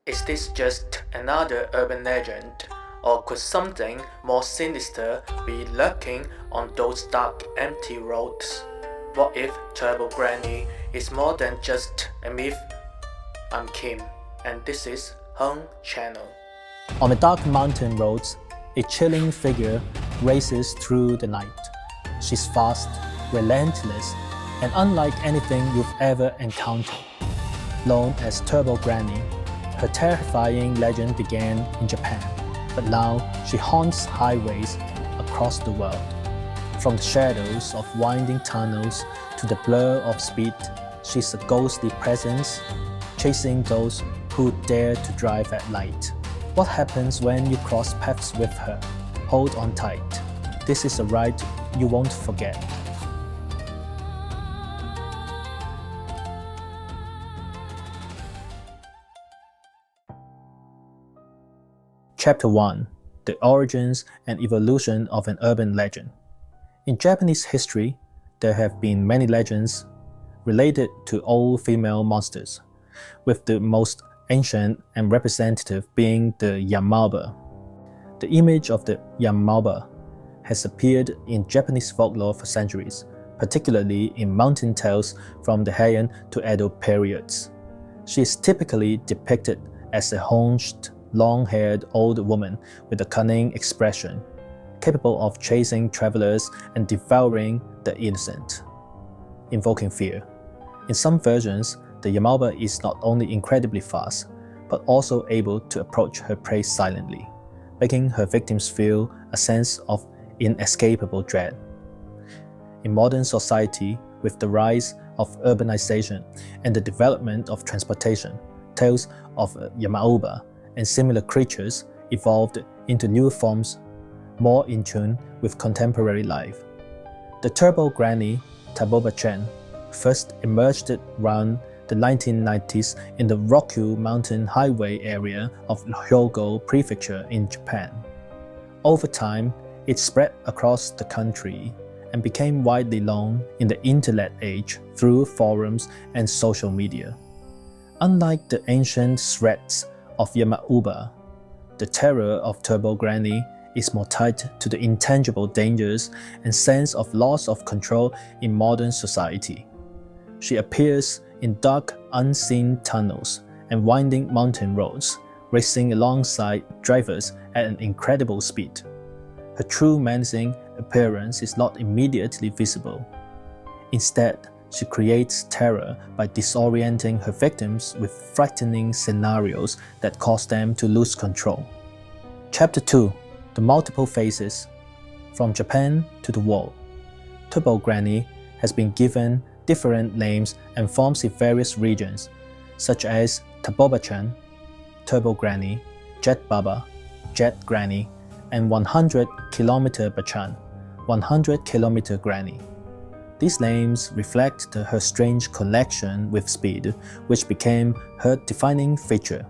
Is this just another urban legend, or could something more sinister be lurking on those dark, empty roads? What if Turbo Granny is more than just a myth? I'm Kim, and this is Hung Channel. On the dark mountain roads, a chilling figure races through the night. She's fast, relentless, and unlike anything you've ever encountered. Known as Turbo Granny, her terrifying legend began in Japan, but now she haunts highways across the world. From the shadows of winding tunnels to the blur of speed, she's a ghostly presence, chasing those who dare to drive at night. What happens when you cross paths with her? Hold on tight. This is a ride you won't forget. Chapter 1: The Origins and Evolution of an Urban Legend. In Japanese history, there have been many legends related to all-female monsters, with the most ancient and representative being the Yamauba. The image of the Yamauba has appeared in Japanese folklore for centuries, particularly in mountain tales from the Heian to Edo periods. She is typically depicted as a hunched, long-haired old woman with a cunning expression, capable of chasing travelers and devouring the innocent, invoking fear. In some versions, the Yamauba is not only incredibly fast, but also able to approach her prey silently, making her victims feel a sense of inescapable dread. In modern society, with the rise of urbanization and the development of transportation, tales of Yamauba and similar creatures evolved into new forms more in tune with contemporary life. The Turbo Granny, Bachan, first emerged around the 1990s in the Rokyu Mountain Highway area of Hyogo Prefecture in Japan. Over time, it spread across the country and became widely known in the internet age through forums and social media. Unlike the ancient threats of Yamauba, the terror of Turbo Granny is more tied to the intangible dangers and sense of loss of control in modern society. She appears in dark, unseen tunnels and winding mountain roads, racing alongside drivers at an incredible speed. Her true menacing appearance is not immediately visible. Instead, she creates terror by disorienting her victims with frightening scenarios that cause them to lose control. Chapter 2: The Multiple Faces. From Japan to the world, Turbo Granny has been given different names and forms in various regions, such as Bachan, Turbo Granny, Jet Baba, Jet Granny, and 100km Bachan, 100km Granny. These names reflect her strange connection with speed, which became her defining feature.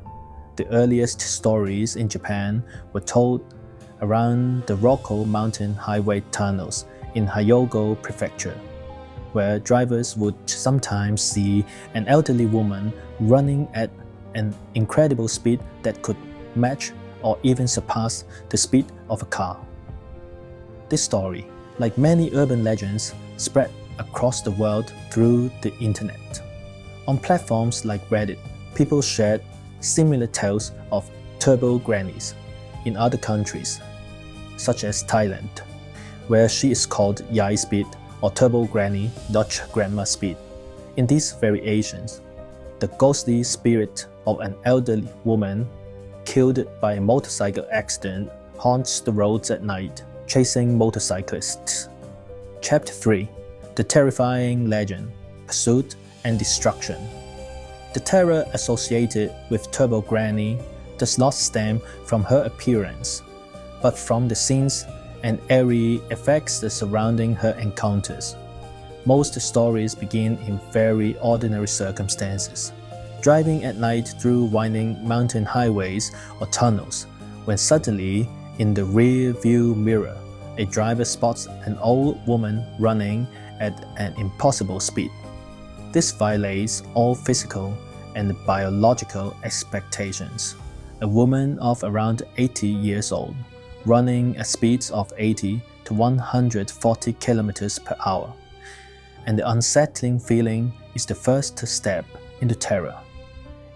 The earliest stories in Japan were told around the Rokyu Mountain Highway tunnels in Hyogo Prefecture, where drivers would sometimes see an elderly woman running at an incredible speed that could match or even surpass the speed of a car. This story, like many urban legends, spread across the world through the internet. On platforms like Reddit, people shared similar tales of Turbo Grannies in other countries, such as Thailand, where she is called Yai Speed or Turbo Granny, Dutch Grandma Speed. In these variations, the ghostly spirit of an elderly woman killed by a motorcycle accident haunts the roads at night, chasing motorcyclists. Chapter 3: The Terrifying Legend, Pursuit and Destruction. The terror associated with Turbo Granny does not stem from her appearance, but from the scenes and eerie effects surrounding her encounters. Most stories begin in very ordinary circumstances, driving at night through winding mountain highways or tunnels, when suddenly, in the rear view mirror, a driver spots an old woman running at an impossible speed. This violates all physical and biological expectations. A woman of around 80 years old, running at speeds of 80 to 140 kilometers per hour. And the unsettling feeling is the first step into terror.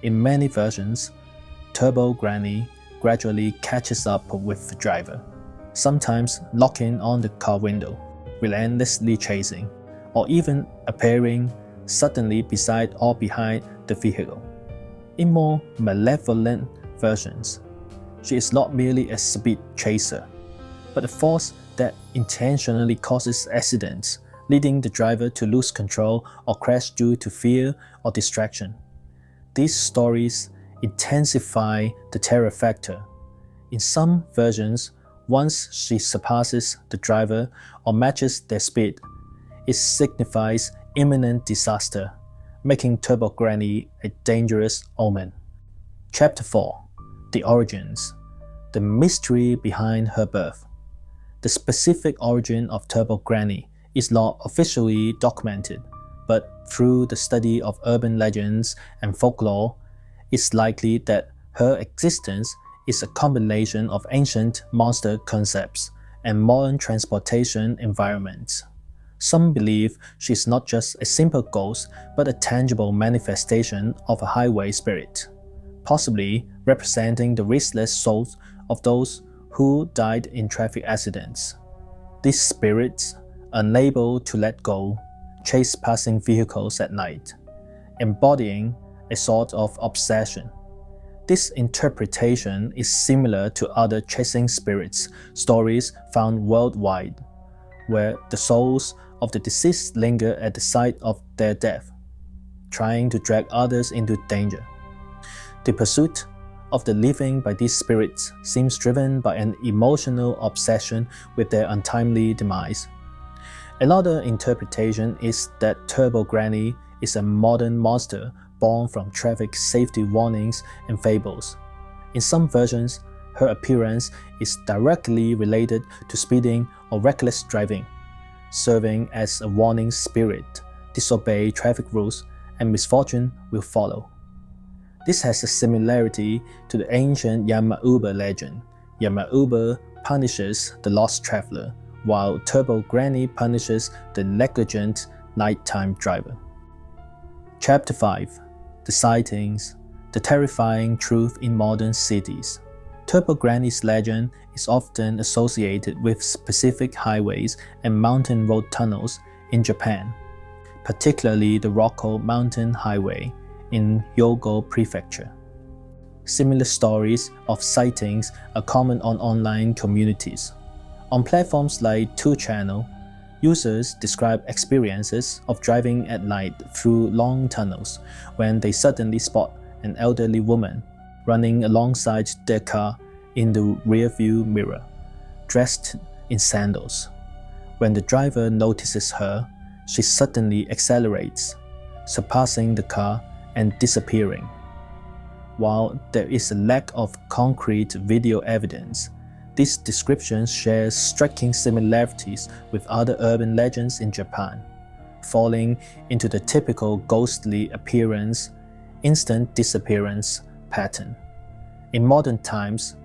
In many versions, Turbo Granny gradually catches up with the driver, sometimes locking on the car window, relentlessly chasing, or even appearing suddenly beside or behind the vehicle. In more malevolent versions, she is not merely a speed chaser, but a force that intentionally causes accidents, leading the driver to lose control or crash due to fear or distraction. These stories intensify the terror factor. In some versions, once she surpasses the driver or matches their speed, it signifies imminent disaster, making Turbo Granny a dangerous omen. Chapter 4. The Origins. The mystery behind her birth. The specific origin of Turbo Granny is not officially documented, but through the study of urban legends and folklore, it's likely that her existence is a combination of ancient monster concepts and modern transportation environments. Some believe she is not just a simple ghost, but a tangible manifestation of a highway spirit, possibly representing the restless souls of those who died in traffic accidents. These spirits, unable to let go, chase passing vehicles at night, embodying a sort of obsession. This interpretation is similar to other chasing spirits stories found worldwide, where the souls of the deceased linger at the site of their death, trying to drag others into danger. The pursuit of the living by these spirits seems driven by an emotional obsession with their untimely demise. Another interpretation is that Turbo Granny is a modern monster born from traffic safety warnings and fables. In some versions, her appearance is directly related to speeding or reckless driving, serving as a warning spirit: disobey traffic rules and misfortune will follow. This has a similarity to the ancient Yama-Uber legend. Yama-Uber punishes the lost traveler, while Turbo Granny punishes the negligent nighttime driver. Chapter 5. The Sightings. The terrifying truth in modern cities. Turbo Granny's legend is often associated with specific highways and mountain road tunnels in Japan, particularly the Rokko Mountain Highway in Hyogo Prefecture. Similar stories of sightings are common on online communities. On platforms like 2channel, users describe experiences of driving at night through long tunnels when they suddenly spot an elderly woman running alongside their car in the rearview mirror, dressed in sandals. When the driver notices her, she suddenly accelerates, surpassing the car and disappearing. While there is a lack of concrete video evidence, these descriptions share striking similarities with other urban legends in Japan, falling into the typical ghostly appearance, instant disappearance pattern. In modern times,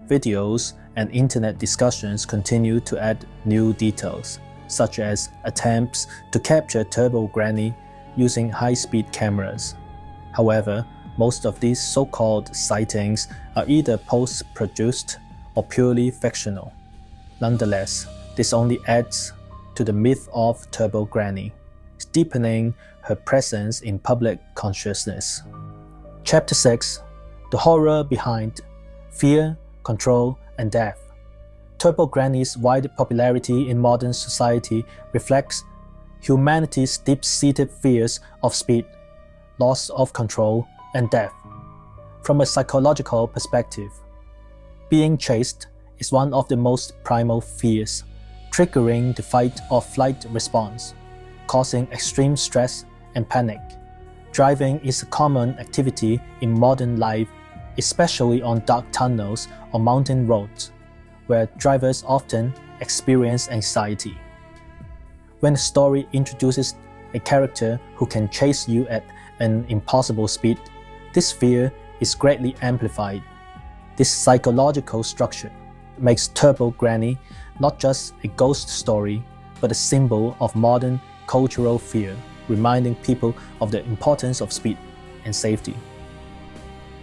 videos and internet discussions continue to add new details, such as attempts to capture Turbo Granny using high-speed cameras. However, most of these so-called sightings are either post-produced or purely fictional. Nonetheless, this only adds to the myth of Turbo Granny, deepening her presence in public consciousness. Chapter 6. The Horror Behind Fear, Control, and Death. Turbo Granny's wide popularity in modern society reflects humanity's deep-seated fears of speed, loss of control, and death. From a psychological perspective, being chased is one of the most primal fears, triggering the fight-or-flight response, causing extreme stress and panic. Driving is a common activity in modern life, especially on dark tunnels or mountain roads, where drivers often experience anxiety. When a story introduces a character who can chase you at an impossible speed, This fear is greatly amplified. This psychological structure makes Turbo Granny not just a ghost story, but a symbol of modern cultural fear, reminding people of the importance of speed and safety.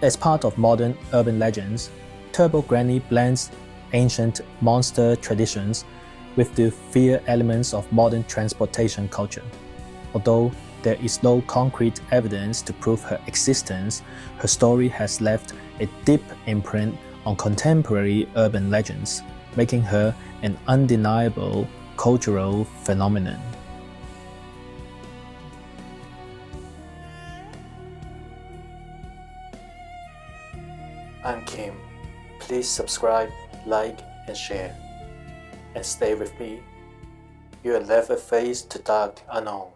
As part of modern urban legends, Turbo Granny blends ancient monster traditions with the fear elements of modern transportation culture. Although there is no concrete evidence to prove her existence, her story has left a deep imprint on contemporary urban legends, making her an undeniable cultural phenomenon. I'm Kim. Please subscribe, like, and share. And stay with me. You will never face the dark unknown.